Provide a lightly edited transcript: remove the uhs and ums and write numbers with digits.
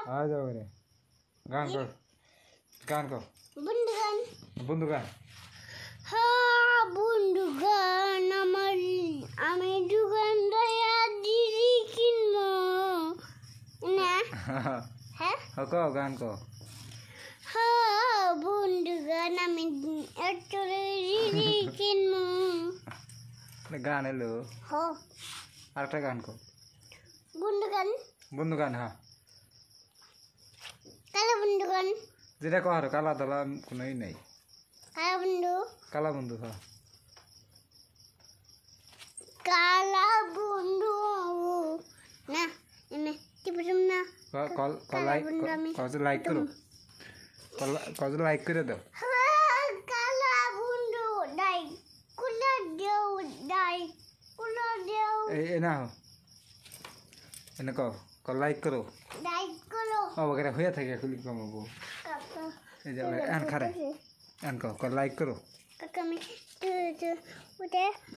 आ जाओ रे गान को बंदू गान हाँ बंदू गान আমি দোকানদার দিদি কিনবো না হ্যাঁ को गान को हाँ बंदू गान আমি একটা দিদি কিনবো गान हेलो हाँ आरेकटा गान को बंदू गान हाँ কালো বন্ধু গান যেটা কর কালা ধলা কোনোই নাই কালা বন্ধু হ্যাঁ কালা বন্ধু না এনে কি বুঝুম না কল লাইক করো কল লাইক করে দাও কালা বন্ধু ডাই কুলা দেও এই না এনে কল লাইক করো ডাই করো ও বগেরা হইয়া থাকে খুলি কমাবো এই যে এন খারে এন কল লাইক করো কাকা আমি উঠে